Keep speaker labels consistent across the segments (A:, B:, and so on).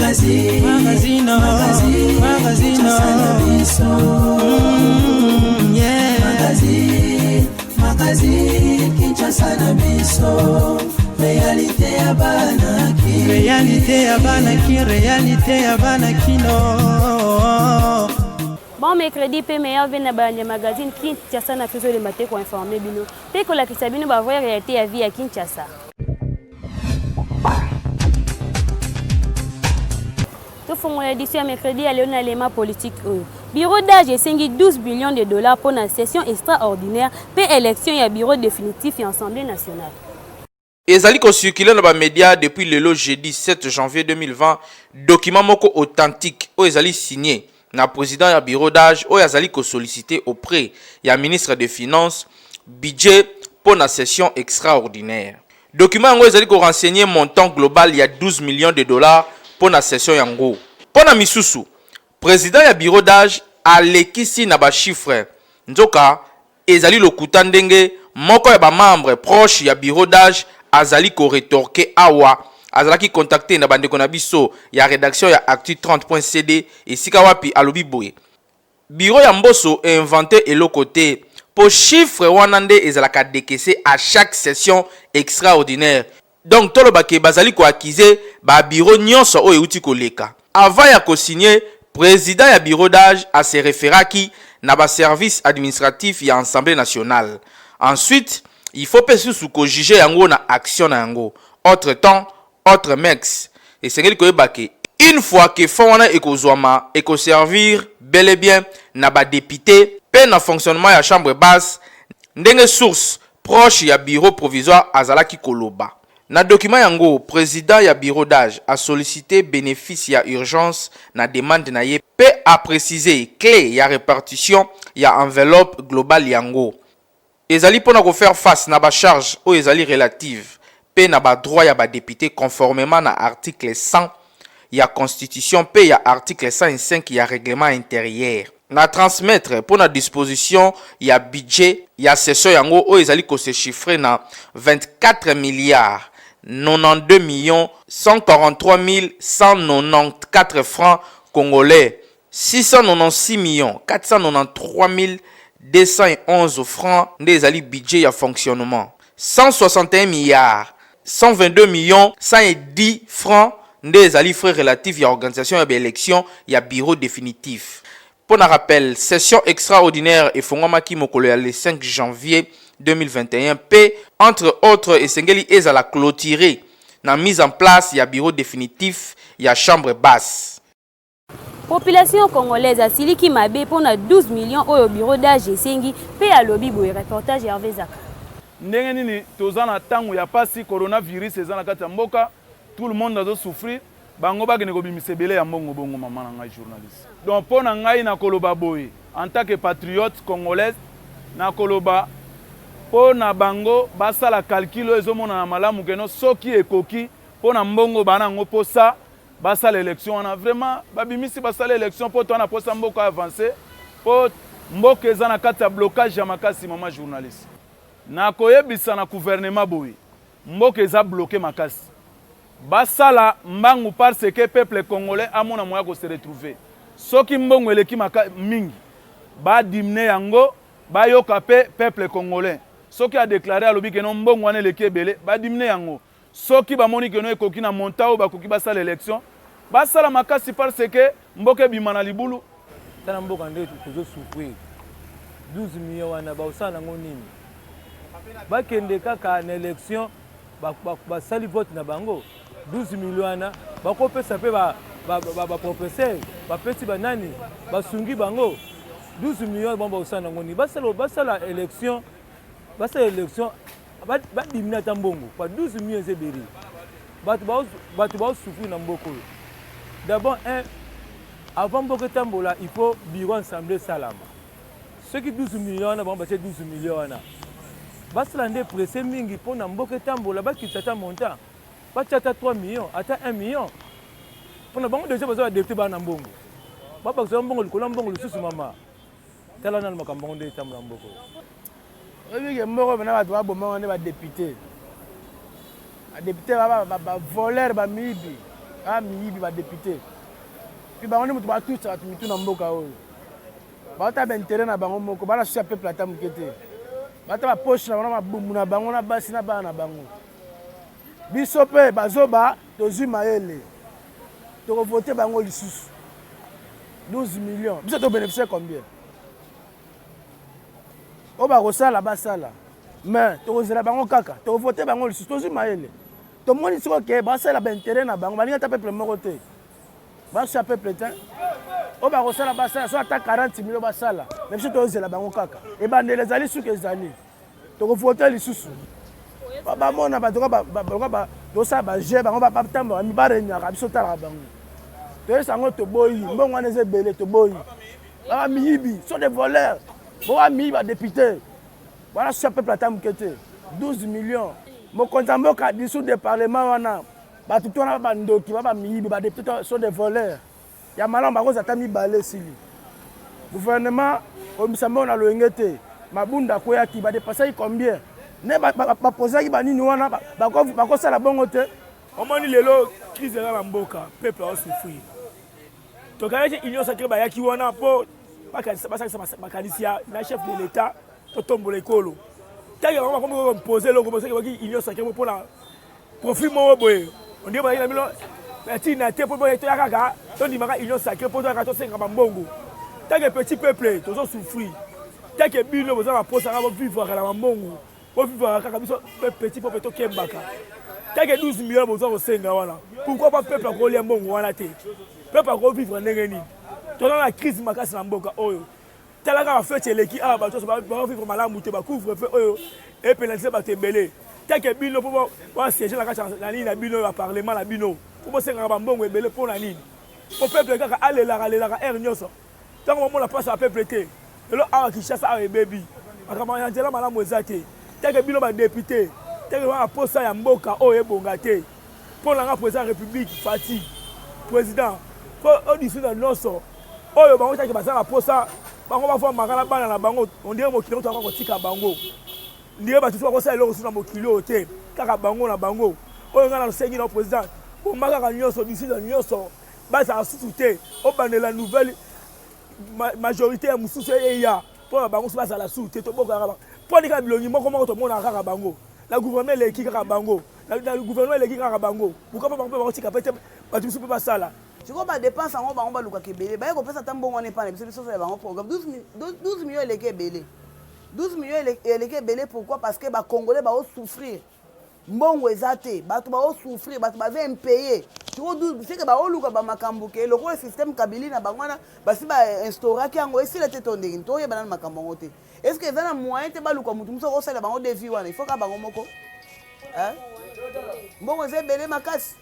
A: Bon mercredi pe meilleur vient na magazine Kinshasa na fizo le matin pour informer bino. Pe ko la kisabino ba voir réalité ya vie à Kinshasa. Tout fond l'édition mercredi à l'élément politique. Bureau d'âge esengi 12 billions de dollars pour la session extraordinaire pe élection ya bureau définitif et assemblée nationale.
B: Ezali ko circuler dans les médias depuis le jeudi 7 janvier 2020 document moko authentique o ezali signé na président ya bureau d'âge o ezali ko sollicité auprès ya ministre des finances budget pour la session extraordinaire. Document yango ezali ko renseigner montant global ya 12 millions de dollars pour la session yango. Pour na misusu président ya bureau d'âge alekisi na ba chiffre nzoka ezali lokuta ndenge moko ya ba membre proche ya bureau d'âge azali ko rétorquer awa azalaki contacter na bandeko na biso ya rédaction ya Actu 30.cd et sika wapi alobi boye bureau ya mboso inventé eloko te po chiffre wana nde ezalaka décaissé à chaque session extraordinaire. Donc toloba ke bazali ko accuser ba bureau nyonso o euti koleka avant ya ko signer président ya bureau d'âge a se référaki na ba service administratif ya assemblée nationale. Ensuite il faut pas sous ko juger yango na action na yango. Autre temps, autre mex. Et c'est que bake. Une fois que fona ekozwama eko servir bel et bien na ba député pe na fonctionnement ya chambre basse ndenge source proche ya bureau provisoire azalaki koloba. Na document yango président ya bureau d'âge a sollicité bénéfice ya urgence na demande na ye pe a précisé clé ya répartition ya enveloppe globale yango. Ezali pona ko faire face na ba charge o ezali relative pe na ba droit ya ba député conformément na article 100 ya constitution pe ya article 105 ya règlement intérieur. Na transmettre pour la disposition ya budget ya session yango o ezali ko se chiffrer na 24 milliards 92 millions 143 194 francs congolais, 696 millions 493 211 francs des ali budget ya fonctionnement, 161 milliards 122 millions 110 francs des ali frais relatifs à organisation et élection ya bureau définitif. Pour un rappel, session extraordinaire et fongomaki mokolo ya le 5 janvier 2021 p entre autres esengeli ezala clôturé na mise en place ya bureau définitif ya chambre basse.
A: Population congolaise a siliki mabe pour 12 millions au bureau d'âge esengi pe alobi boye reportage Hervé Zaka.
C: Ndenge nini tozana tango ya pasi coronavirus ezana kati ya mboka tout le monde doit souffrir bango bagene ko bimisebele ya mbongo bongo mama na ngai journaliste. Donc pour na ngai na koloba boye en tant que patriote congolaise na koloba pour na bango basala calcul ezomona na malamu keno soki ekoki pour na mbongo bana ngo posa basala élection on a vraiment babimisi basala élection pour toi na posa mboka avancer pour mboka ezana kati ya blocage ya makasi mama journaliste. Na koyebisa na gouvernement boye mboka eza bloqué makasi basala mbangu parce que peuple congolais amona moya ko se retrouver soki mbongo eleki mingi ba dimne yango ba yoka pe peuple congolais soki a déclaré alobi que non mbongo wana eleki ebele ba dimne yango soki ba moni que non ekoki na montao ba koki basala élection basala makasi parce que mboka bimana libulu
D: tana mboka ndetu tozo souffrir 12 millions wana ba usana ngo nini bakende kaka na élection ba sali vote na bango 12 millions wana bakopesa pe ba professeur bapesi banani basungi bango 12 millions bomba usana ngo nini basala élection ba dimina tambongo pa 12 millions eberi batu ba souffrir na mboko. D'abord avant mboka tambola il faut bureau assemblée salama ceux qui 12 millions na bomba 12 millions wana basala nde pressé mingi pour na mboka tambola bakitata montant bachata 3 millions ata 1 million pour na bango déjà baza député bana mbongo baba ko mbongo likolo mbongo lususu mama tala na makambo nde tambola mboko
E: oui que mboko bana bato ba bomba ne ba député ba voleur ba mibi ah miyibi ba député puis bango ni mutu ba tout ça mitu na mboka oyo ba ta ba intérêt na bango moko bana suya peuple ata mukete ba ta ba poche na bango mabumbu na bango na basi na bana na bango biso pe bazoba tozwi mayele toko voter bango lisusu 12 millions biso to bénéficier combien o ba kosala basala mais tokozela bango kaka tokovote bango lisusu tozwi mayele tomoni siko ke basala baintérêt na bango balingi ata peuple moko te basuya peuple te o bakosala basala so ata 40 millions basala mais biso tozela bango kaka ebandeli ezali suki ezali tokovote lisusu bamona bato tosala baje bango batambola barenyaka biso talaka bango toyesa yango toboyi mbongo wana eza ebele toboyi baba miyibi so de voleurs boba miyibi badéputé wana suya peuple ata moke te 12 millions mokonzi ya mboka disu de parlement wana bato to wana bandoki baba miyibi badéputé so de voleurs ya malamu bakoza ata mibale esili gouvernement komisa mbongo na loyenge te mabunda akweyaki badepasaki combien ne bapozaki banini wana bakosala bongo te
D: omoni lelo crise eza na mboka peuple aosouffrir tokayaki union sacré bayaki wana mpo basalisa makanisi na chef de l'état totombola ekolo ntange bango bakomi kompose eloko bosaki baki union sacré mpona profit moko boye ondie bazaki na bino batina te mpo toya kaka tondimaka union sacré mpo toyaka tosengaka bambongo ntange petit peuple tozosouffrir ntange bino boza baposaka bovivaka na bambongo bovivaka kaka biso petit peuple tokembaka ntange 12 millions boza kosenga wana pourquoi pas peuple akolia mbongo wana te peuple akovivre ndenge nini toza na crise makasi na mboka oyo talaka bafete eleki awa bato nyonso bakovivre malamu te bacouvre fe oyo epénalise bato ebele ntange bino mpo basiége na kati na nini na bino ya parlement na bino mpo bosengaka bambongo ebele mpo na nini po peuple kaka alelaka ere nyonso ntango bomona mpasi ya peuple te lelo awa kinshasa awa ebebi makambo ya nzela malamu eza te ntange bino badepute ntange wana posa ya mboka oyo ebonga te mpo nanga président ya république fati président mpo odisina nyonso oyo bango taki baza na posa bango bavamaka na bana na bango ondire mokili oto akaka kotika bango ndire bato so bakosala eloko so na mokili oyo te kaka bango na bango oyo ngai nasengi na président bomba kaka nyonso disina nyonso bazala susu te obandela nouvelle majorité ya mosusu eya mpo na bango so bazala susu te tobokaka mpo nika bilongi moko tomonaka kaka bango na gouvernement eleki kaka bango na gouvernement eleki kaka bango pourquoi pas bango mpe bakotika pe te bato mosusu mpe basala
F: sikoyo badepense yango bango balukaka ebele baye kopesa ata mbongo wana epana biso biso ya bango programme 12 millions eleki ebele 12 millions eleki ebele pourquoi parce que bacongolais baosouffrir mbongo eza te bato baosouffrir bato baza impayé seke baoluka bamakambo ke lokola système kabili na bango wana basi bainstauraki yango esila te to ndenge toyeba nani makambo yango te est ce que eza na moyen te baluka motu mosu okosalela bango devi wana il faut ka bango moko mbongo eza ebele makasi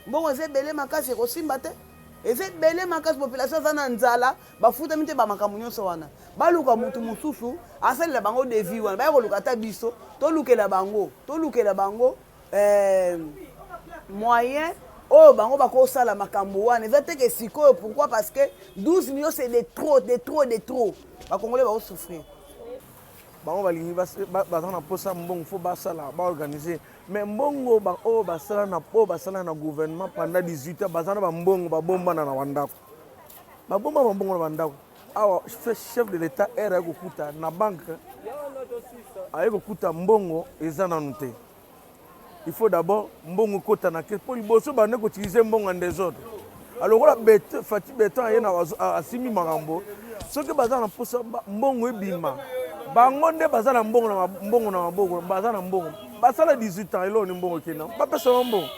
F: mbongo eza ebele makasi ekosimba te eza ebele makasi population aza na nzala bafutami te bamakambo nyonso wana baluka motu mosusu asalela bango devi wana baya koluka ata biso tolukela bango moyen oyo bango bakosala makambo wana eza teke sikoyo pourquoi parce que 12 millions c'est de trop bakongolais baosouffrir
E: bango balingi baza na posa mbongo fo basala baorganize mais mbongo oyo basala na gouvernement pendant 18 ans baza na bambongo babombana na bandako awa chef de l'état ere aye kokuta na banque aye kokuta mbongo eza nanu te il faut d'abord mbongo kota na ke po liboso bande koutilize mbongo en désordre alokola fati beton aye na asimi makambo soki baza na posa mbongo ebima bango nde baza na mbongo na maboko baza na mbongo basala 18 ans elo ni mbongo kena bapesa mbongo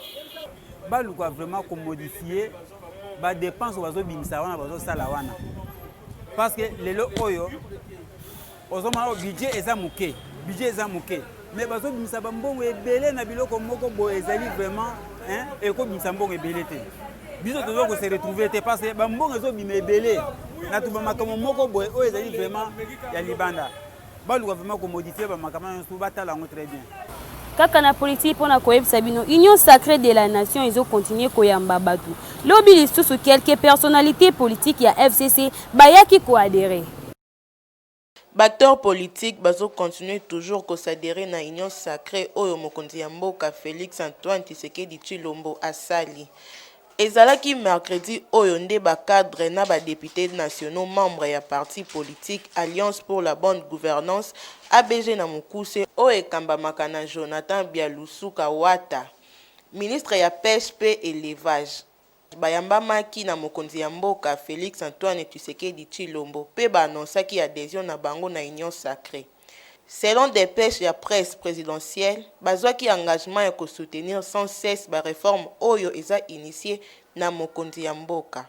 G: baluka vraiment komodifie badepense bazobimisa wana bazosala wana parce que lelo oyo ozomona budget eza moke mais bazobimisa bambongo ebele na biloko moko boye ezali vraiment ekobimisa mbongo ebele te biso tozo ko se retrouver te parce que bambongo ezobima ebele na tuba makambo moko boye oyo ezali vraiment ya libanda baluka vraiment komodifie bamakambo nyonso batala yango très bien
A: kaka na politique mpona koyebisa bino union sacrée de la nation ezokontinue koyamba bato lobi lisusu quelques personnalités politiques ya FCC bayaki koadere
H: Batteur politique bazo continue toujours kosadere na union sacrée oyo mokonzi ya mboka Félix Antoine Tshisekedi Tshilombo asali ezalaki mercredi oyo nde cadre na députés nationaux membres ya parti politique Alliance pour la bonne gouvernance ABG na mokuse oyo ekambamaka na Jonathan Bialusuka Wata, ministre ya pêche pe élevage. Bayambamaki na mokonzi ya mboka Félix Antoine Tshisekedi Tshilombo pe baannonsaki adhésion na bango na union sacrée. Selon des pêches ya presse présidentielle, bazwaki engagement ya soutenir sans cesse ba réforme oyo eza initié na mokonzi ya mboka.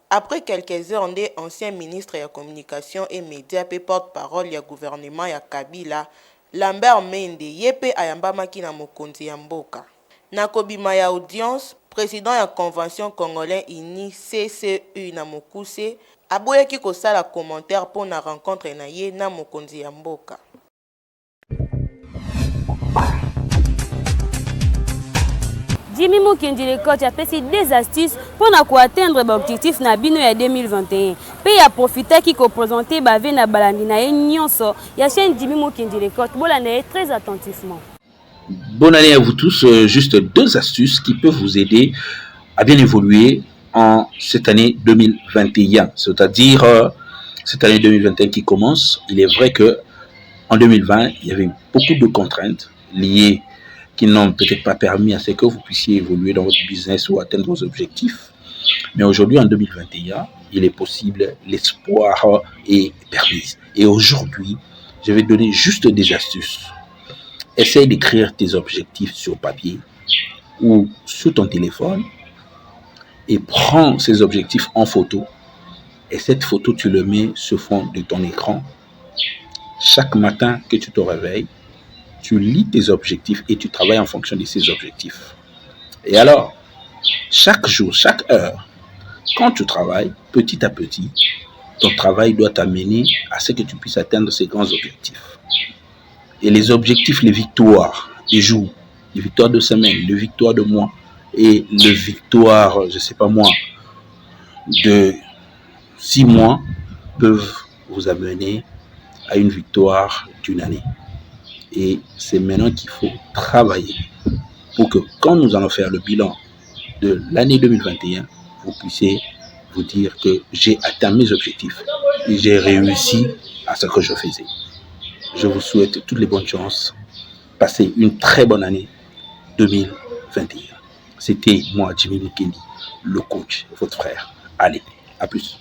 H: Après quelques heures, nde ancien ministre ya communication et médias pe porte-parole ya gouvernement ya Kabila, Lambert Mende yepe ayambamaki na mokonzi ya mboka. Na kobima ya audience, président ya convention congolais uni CCU na mokuse aboyaki kosala commentaire pour na rencontre na ye na mokonzi ya mboka.
A: Jimmy Mukindirekoch a fait des astuces pour atteindre l'objectif na bino ya 2021. Pe a profité qui ko présenter bave na balandi na nyonso ya chaîne Jimmy Mukindirekoch. Bolane très attentivement.
I: Bonne année à vous tous. Juste deux astuces qui peuvent vous aider à bien évoluer en cette année 2021. C'est-à-dire cette année 2021 qui commence. Il est vrai que en 2020, il y avait beaucoup de contraintes liées qui n'ont peut-être pas permis à ce que vous puissiez évoluer dans votre business ou atteindre vos objectifs. Mais aujourd'hui, en 2021, il est possible, l'espoir est permis. Et aujourd'hui, je vais donner juste des astuces. Essaye d'écrire tes objectifs sur papier ou sur ton téléphone et prends ces objectifs en photo. Et cette photo, tu le mets sur fond de ton écran. Chaque matin que tu te réveilles, tu lis tes objectifs et tu travailles en fonction de ces objectifs. Et alors, chaque jour, chaque heure, quand tu travailles, petit à petit, ton travail doit t'amener à ce que tu puisses atteindre ces grands objectifs. Et les objectifs, les victoires des jours, les victoires de semaine, les victoires de mois et les victoires, je ne sais pas moi, de 6 mois peuvent vous amener à une victoire d'une année. Et c'est maintenant qu'il faut travailler pour que quand nous allons faire le bilan de l'année 2021, vous puissiez vous dire que j'ai atteint mes objectifs et j'ai réussi à ce que je faisais. Je vous souhaite toutes les bonnes chances. Passez une très bonne année 2021. C'était moi, Jimmy Mukendi, le coach, votre frère. Allez, à plus.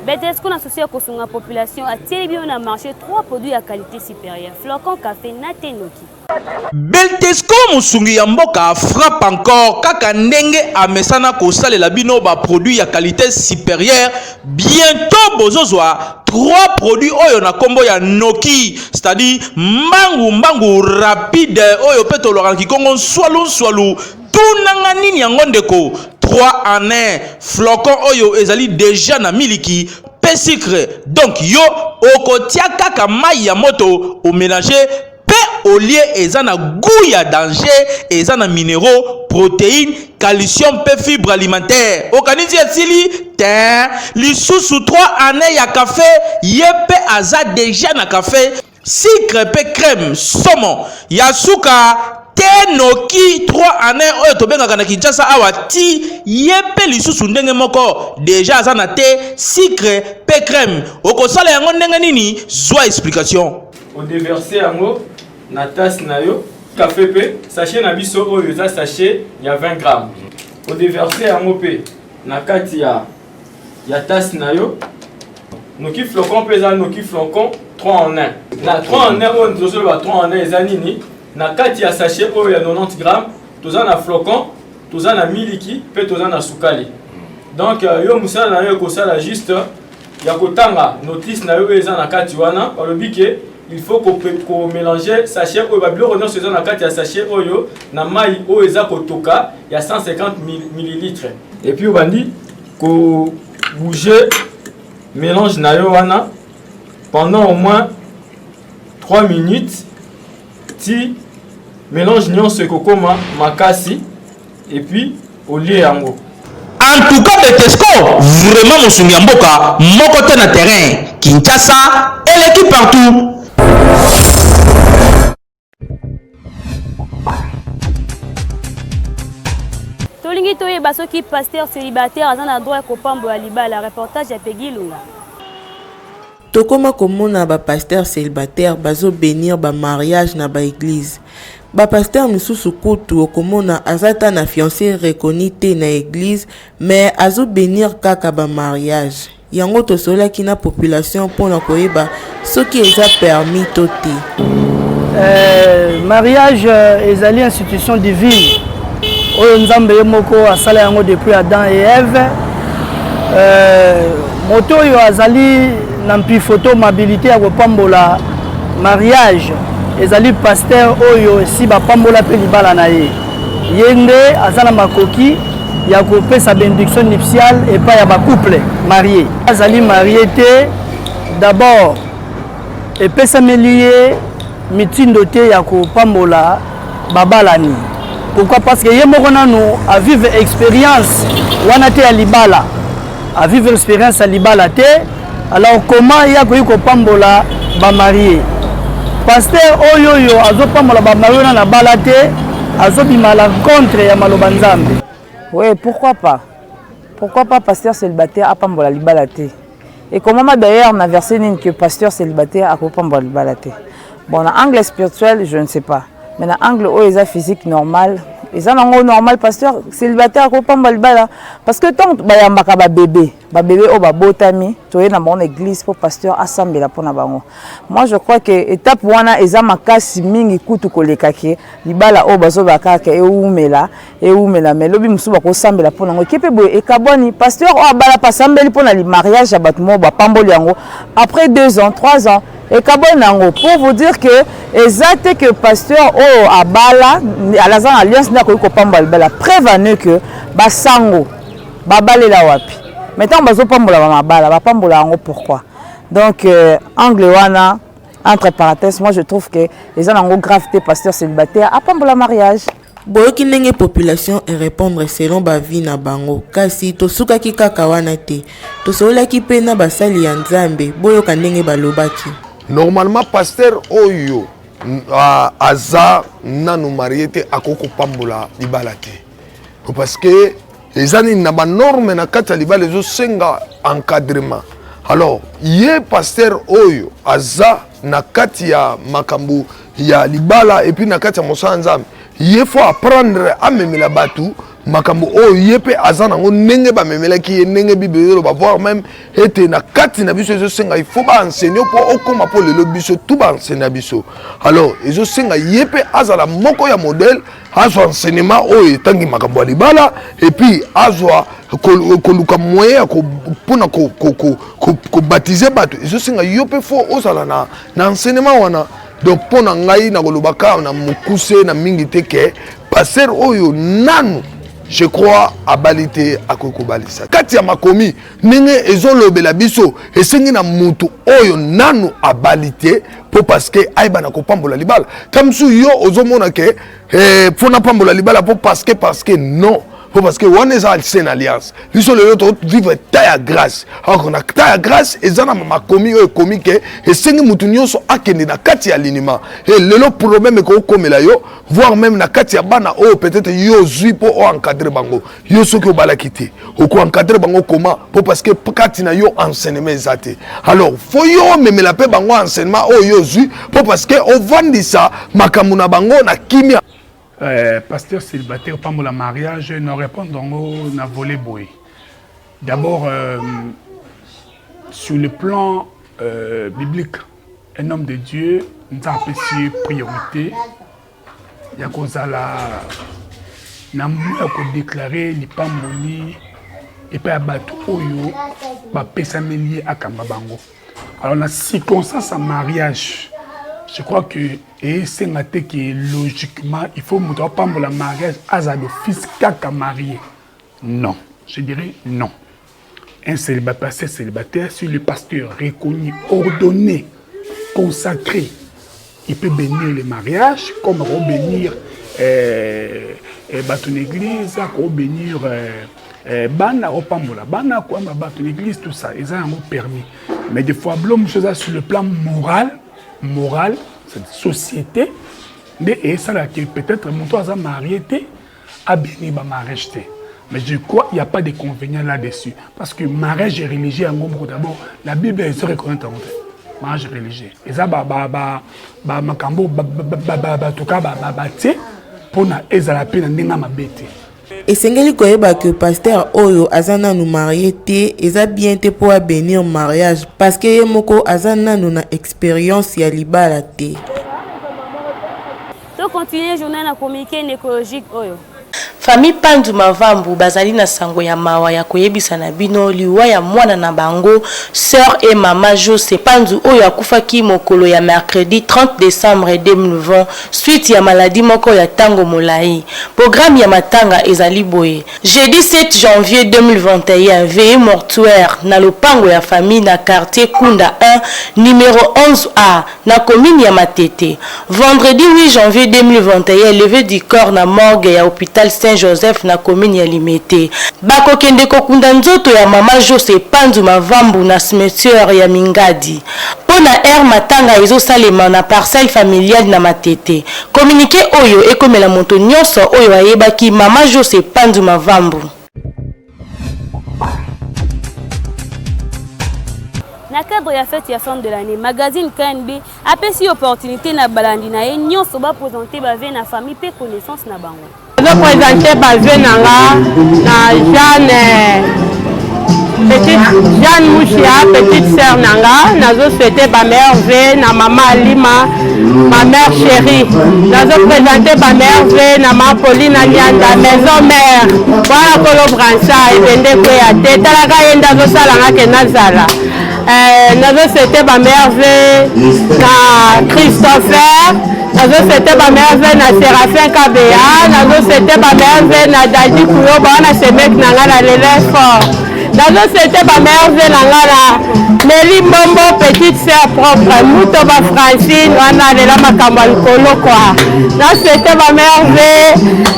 A: Betesco associé à la population a bien a marché 3 produits à qualité supérieure. Flocon café Natenoki.
B: Beltesco musungi ya mboka frappe encore kaka ndenge amesana kosalela bino ba produit ya qualité supérieure. Bientôt bozozwa 3 produits oyo na kombo ya Noki, c'est-à-dire mbangu rapide oyo peto loranki kongo swalu tunanga nini yango ndeko 3 en 1 flocon oyo ezali déjà na miliki pe sucre. Donc yo okotia kaka mai ya moto o mélanger au lieu ezana goût ya danger, ezana minéraux, protéines, calcium pe fibres alimentaires. Okanizi etili ten li sous 3 années ya café yepe aza déjà na café sucre pe crème saumon ya suka Noki 3 années oyo tobengaka na Kinshasa awa ti yepe lisusu ndenge moko déjà aza na te sucre pe crème. Okosala yango ndenge nini zwa explication.
J: On déverser yango na tasse na yo café pe sachet na biso oyo eza sachet ya 20 grammes. On déverser yango pe na kati ya tasse na yo Noki flocon pe eza Noki flocon 3 en 1. Na 3 en 1 oyo tozo ba 3 en 1 eza nini? Na kati ya sachet oyo ya 90 grammes, toza na flocon, toza na miliki, pe toza na sukali. Donc yo musala na yo kosala juste ya kotanga notice na yo eza na kati wana, par le bique il faut qu'on mélanger sachet oyo ba biloko nyonso eza na kati ya sachet oyo na mai oyo eza kotoka ya 150 ml. Et puis obandi ko bouger mélange na yo wana pendant au moins 3 minutes. Si mélange nyonso ekokoma makasi et puis au lieu yango.
B: En tout cas Betesco vraiment musungi ya mboka moko te na terrain Kinshasa et l'équipe partout.
A: tolingi toyeba soki pasteur célibataire aza na droit ya kopambola libala. Reportage ya Peggy Lunga.
H: Tokoma komona ba pasteur célibataire bazo bénir ba mariage na ba église. Ba pasteur misusu kutu okomona azata na fiancé reconnu te na église mais azo bénir kaka ba mariage. Yango tosolaki na population pona koyeba soki eza permis to te.
E: Mariage ezali institution divine. Oyo nzambe ye moko asala yango depuis Adam et Ève. Moto oyo azali na mpifoto mobilité ya kopambola mariage. Ezali pasteur oyo si bapambola pe libala na ye. Yende azana makoki ya kopesa bénédiction nuptiale et pas ya ba couple marié. Azali marié te d'abord et pesa melié mitindo te ya kopambola babalani. Pourquoi? Parce que yemoko nanu a vivre expérience wana te ya libala. A vivre expérience à libala te. Alors comment ya ko pambola ba marié? Pasteur oyo yo azopambola ba marié na bala te, azobima la contre ya maloba nzambe.
K: Oui, pourquoi pas? Pourquoi pas pasteur célibataire a pambola libala te? Et comment d'ailleurs na versé que pasteur célibataire a pambola libala te? Bon, en angle spirituel, je ne sais pas. Mais en angle où ils ont physique normal, ils ont un normal pasteur célibataire à pambola libala. Parce que tant que ba bébé au babotami, tu es dans mon église pour pasteur assemblée la pour na bango. Moi je crois que étape wana eza makasi mingi kutu kolekaki libala o bazo bakaka e umela mais lobi musu bako sambela pour nango kepe boye e kaboni pasteur o abala pasambeli pour na li mariage ya batmo ba pamboli yango après 2 ans 3 ans et kaboni nango pour vous dire que exact que pasteur o abala à la zone alliance na ko pambola libala prévenu que basango babalela wapi. Maintenant, bazo pambola mabala, ba pambola yango pourquoi? Donc angle wana entre parenthèses, moi je trouve que les gens ont gravité pasteur célibataire à pambola mariage.
H: Boyoki ndenge population et répondre selon ba vie na bango. Kasi tosukaki kaka wana te. Tosolaki pe na basali ya Nzambe, boyoka ndenge balobaki.
L: Normalement pasteur oyo aza nanu marié akoko pambola libala te. Parce que les années na ba norme na kata libala zo senga encadrement. Alors, yé pasteur oyo aza na kati ya makambu ya libala et puis na kati ya mosanzam. Il faut apprendre à memela batu makambu oyo yé pe aza nango ndenge ba memela ki ndenge bibelo ba voir même ete na kati na biso zo senga il faut ba enseigner pour okoma pour le biso tout ba enseigner biso. Alors, ezo senga yé pe azala moko ya modèle azwa enseignement oyo tangi makambu ya libala et puis azwa koluka moyen pona ko baptiser batu ezo senga yo pe fo ozala na enseignement wana. Donc pour ngai na kolobaka na mukuse na mingi teke passer oyo nanu je crois à balité à koko balisa kati ya makomi ninge ezolobela biso esengi na mutu oyo nanu a balité pour parce que aiba na kopambola libala kamsu yo ozomona ke fona pambola libala pour parce que non. Parce que on est en alliance. Ils sont les autres vivre taille grâce. Alors on a taille grâce et ça n'a pas commis comique et cinq moutonnions sont akende na kati alinima. Et le problème est qu'on comme là yo voire même na kati bana oh peut-être yo zui pour encadrer bango. Yo ce que bala quitter. Ou ko encadrer bango comment pour parce que kati na yo enseignement zate. Alors faut yo même la paix bango enseignement oh yo zui pour parce que on vend ça makamuna bango na kimia.
M: Pasteur célibataire, pas mon mariage, nous répondons à volet boy. D'abord, sur le plan biblique, un homme de Dieu nous a apprécié priorité. Il y a cause à la n'a déclaré les pamboni et pas abattu oyo, pas pesamelier à Kambabango. Alors la circonstance en mariage. Je crois que c'est un thé qui est logiquement, il faut montrer pas pour le mariage à le fils qu'à marié. Non, je dirais non. Un célibataire, c'est célibataire, si le pasteur reconnu, ordonné, consacré, il peut bénir le mariage, comme bénir ton église, comme bénir bana opambola, bana quoi ton église, tout ça, ils ont permis. Mais des fois, l'homme chose sur le plan moral, cette société, mais et ça là que peut-être mon toit a marié a béni ba mariage. Mais je crois qu'il n'y a pas d'inconvénient là-dessus. Parce que mariage religieux, d'abord, la Bible est reconnaître en fait. Mariage religieux. Et ça, makambo, pour na ezala pe na ndenga mabete.
H: esengeli koyeba que pasteur oyo aza nanu marié te eza bien te po abénir mariage parce que ye moko aza nanu na expérience ya libala te.
A: To continuer journée na communiqué écologique oyo.
N: Famille Pandu Mavambu bazali na sango ya mawa ya koyebisa na bino liwa ya mwana na bango sœur et maman Jose Pandu oyo akufaki mokolo ya mercredi 30 décembre 2020 suite ya maladie moko ya tango molai. Programme ya matanga ezali boye. Jeudi 7 janvier 2021 veillée mortuaire na lopango ya famille na quartier Kunda 1 numéro 11A na commune ya Matete. Vendredi 8 janvier 2021 levée du corps na morgue ya hôpital Saint-Joseph na commune ya Limete. Bakokende kokunda nzoto ya mama Jose Pandu Mavambu na cimetière ya Mingadi. Pona air matanga ezo salema na parcelle familiale na Matete. Communiqué oyo ekomela moto nyonso oyo ayebaki mama Jose Pandu Mavambu.
A: Na cadre ya fête ya fin de l'année, magazine KNB a pesi opportunité na balandi na ye nyonso ba présenter ba vie na famille pe connaissance na bango.
O: Je présenter ba vie na Jeanne Mouchia, petite sœur nanga, nazo souhaiter ba mère V na maman Alima, ma mère chérie. Nazo présenter ba mère V na maman Pauline Alianda, maison mère. Voilà kolo brancha ebende ko ya teta la ka yenda zo sala ngake nazala. Nazo souhaiter ba mère V na Christopher. Nazo souhaiter ba mère V na Séraphin Kabea. Nazo souhaiter ba mère V na Dadi Kuyo bana semek nanga na lele fort. Nazo souhaiter ba mère V nanga na Nelly Mombo petite sœur propre Muto ba Francine wana lela makambo likolo kwa. Na souhaiter ba mère V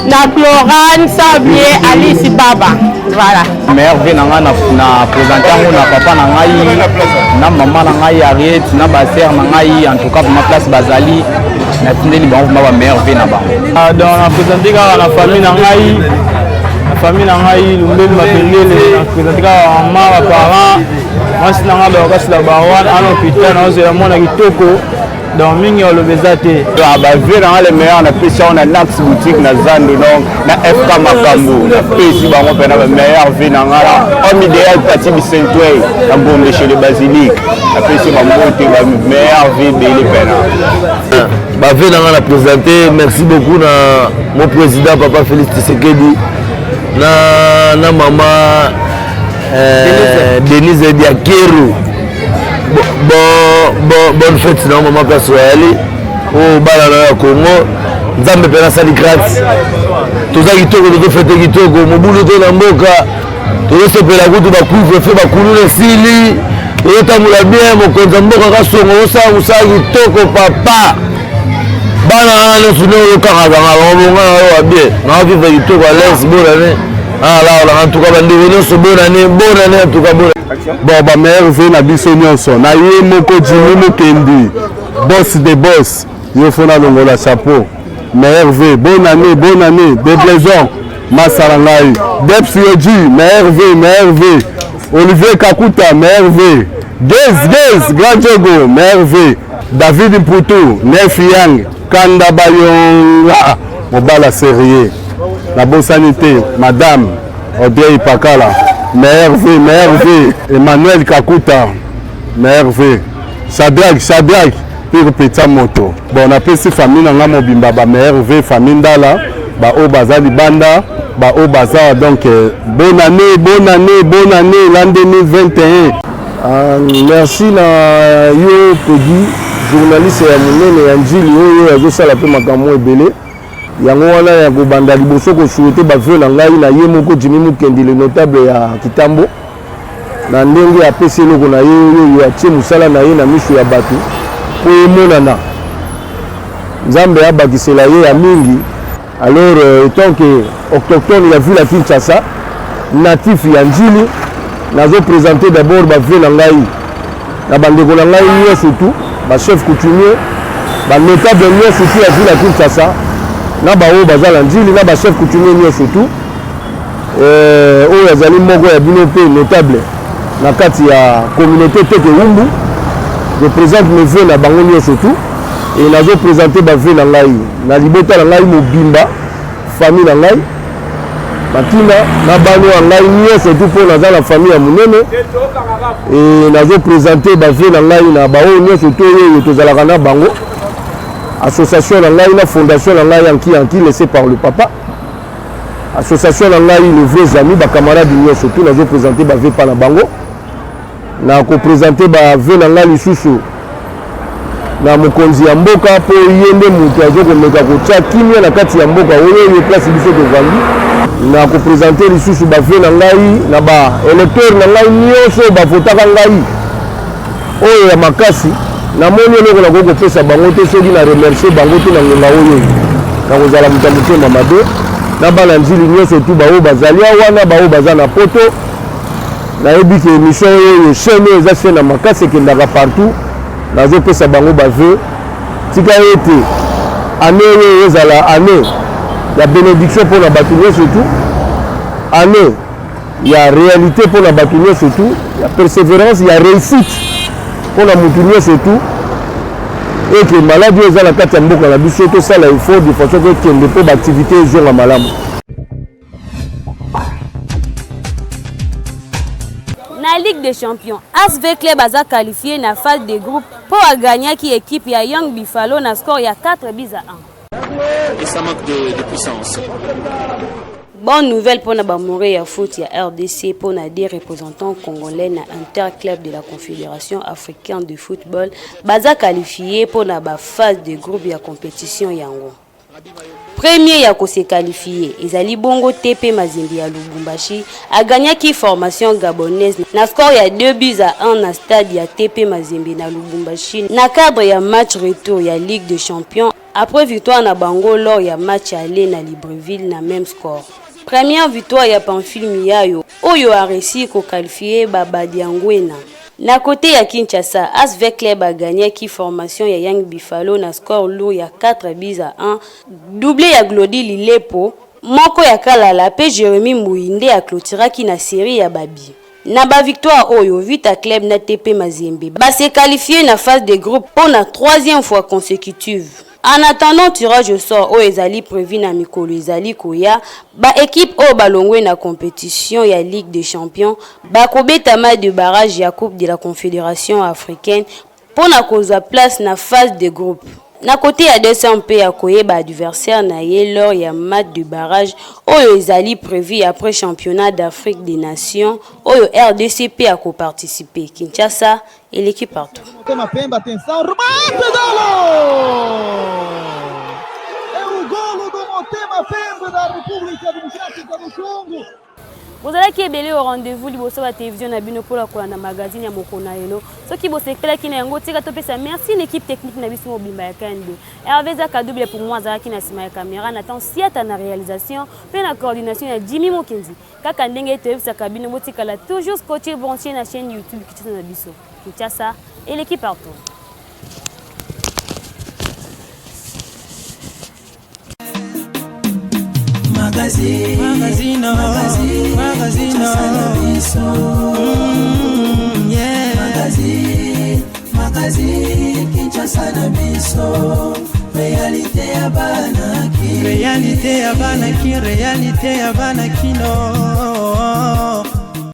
O: na Chlorane Sablier Alice Baba. Voilà.
P: Mère V nanga na présentant na papa na ngai na maman na ngai Ariette na ba sœur na ngai en tout cas ma place bazali na tindeli ba ma mère V na ba. Donc na présenter na famille na ngai famille na ngai Lumbe Mapengele na présenter ma parents moi si na nga ba kasi la ba wana à l'hôpital na ozela mona kitoko donc mingi olobezate ba V na les meilleurs na pesa on a Nax boutique na Zando donc na FK Makambu na pesi bango pe na ba meilleur V na nga homme idéal Tati Bisentway na bombe chez le basilique na pesi ba monte ba meilleur V belé pena
Q: ba V na nga na présenter merci beaucoup na mon président papa Félix Tshisekedi na maman Denise Diakeru bonne fête na maman Kaswali au balana ya Congo nzambe pena sali grâce toza kitoko to fête kitoko mobulu to na mboka to sepela kutu ba couvre feu ba kulule sili to tamula bien mokonza mboka kasongo osa musa kitoko papa bana na suno yo kanga ngalo bonga yo bien na vivre kitoko à l'aise bonane en tout cas bonne année en tout cas bonne.
R: Bon ba mère V na biso nyonso na ye moko Jimmy Mukendi boss de boss yo fona longola chapeau mère V bonne année des plaisants Masarangai Depsi Oji mère V Olivier Kakuta mère V Gez Grand Jogo mère V David Mputu Nef Yang Kanda Bayonga Mobala Sérieux la bonne sanité madame Audrey Pakala mère V Emmanuel Kakuta mère V Shadrach pour petit moto bon on appelle ces familles na mobimba ba mère V famille ndala ba o bazali banda ba o baza donc bonne année l'an 2021 merci na yo Peggy journaliste ya munene ya njili oyo azosala pe makambo ebele yango wana ya kobanda liboso kosuete bavio na ngai na ye moko Jimmy Mukendi le notable ya Kitambo na ndenge apesi eloko na ye oyo atie mosala na ye na miso ya bato po emonana nzambe abakisela ye ya mingi alors étant que autochtone ya ville ya Kinshasa natif ya njili nazo présenter d'abord bavio na ngai na bandeko na ngai nyonso tout bachef coutumier banotable nyonso tout ya ville ya Kinshasa na bao bazala njili na ba chef coutumier nyonso tout oyo azali moko ya bino mpe notable na kati ya communauté teke umbu. Je présente mes vœux na bango nyonso tout et nazo présenter ba vœux na ngai na libota na ngai mobimba famille na ngai batina na bano ya ngai nyonso tout mpo naza na famille ya monene et nazo présenter ba vœux na ngai na bao nyonso tout oyo tozalaka na bango association na ngai na fondation na ngai yanki laissé par le papa association na ngai les vrais amis ba camarades nyonso tout nazo présenter ba vœux pa na bango na ko présenter ba vœux na ngai lisusu na mokonzi ya mboka po yende mutu azokomeka kotia kimia na kati ya mboka oyo place biso tovandi na ko présenter lisusu ba vœux na ngai na ba électeur na ngai nyonso bafotaka ngai oyo ya makasi na moni eloko na kokopesa bango te soki na remercier bango te na ngonga oyo na kozala moto ya motema mabe na bana nzili nyonso tu baoyo bazali awa na baoyo baza na poto nayebi ke émission oyo chaîne oyo eza chaîne ya makasi ekendaka partout nazopesa bango baveu tika ete année oyo ezala année ya bénédiction mpona bato nyonso tu année ya réalité mpona bato nyonso tu ya persévérance ya réussite mpona motu nyonso tu eke maladi oyo eza na kati ya mboka na biso tosala effort de façon ke ekende mpo baactivité ezonga malamu.
A: Na Ligue des Champions, ASV Club a qualifié na phase de groupe pour gagner qui équipe ya Young Buffalo na score ya 4-1.
S: Et ça manque de puissance.
A: Bonne nouvelle pour na Bamoré ya foot ya RDC pour na des représentants congolais na interclub de la Confédération africaine de football baza qualifié pour na ba phase de groupe ya compétition yango. Premier ya ko se qualifié, Ezali Bongo TP Mazembe ya Lubumbashi a gagné qui formation gabonaise na score ya 2-1 na stade ya TP Mazembe na Lubumbashi na cadre ya match retour ya Ligue des Champions après victoire na bango lors ya match aller na Libreville na même score. Première victoire ya Pamphile Miayo oyo a réussi ko qualifier Babadiangwena. Na côté ya Kinshasa, ASV Club a gagné qui formation ya Young Buffalo na score lourd ya 4-1, doublé ya Glody Lilepo, moko ya Kalala pe Jérémy Mouinde a clôturé qui na série ya Babi. Na ba victoire oyo Vita Club na TP Mazembe ba se qualifié na phase de groupe pour la 3e fois consécutive. En attendant tirage au sort au ezali prévu na mikolo ezali koya ba équipe au balongwe na compétition ya Ligue des Champions ba kobeta match de barrage ya Coupe de la Confédération africaine pour na kozwa place na phase de groupe. Na côté ya 200p ya koyeba adversaire na ye lors ya match de barrage oyo ezali prévu après championnat d'Afrique des Nations oyo RDCP a co-participé Kinshasa et l'équipe partout.
T: Mapemba, atenção, remate, golo! É o golo do Motema Pemba da República Democrática do Congo.
A: Vous allez qui belé au rendez-vous liboso la télévision na bino pour la kola magazine ya mokona elo. Ce qui bosse pela ki na yango tika topesa merci l'équipe technique na biso mobimba ya Kande. Hervé Zaka double pour moi Zaki na sima ya caméra Nathan Siata na réalisation pe na coordination ya Jimmy Mokenzi. Kaka ndenge tevisa kabino motika la toujours scotché branché na chaîne YouTube Kitso na biso. Kinshasa et l'équipe partout.
U: Magazine, Kinshasa na biso, réalité ya banaki, réalité ya banaki, réalité ya banaki no.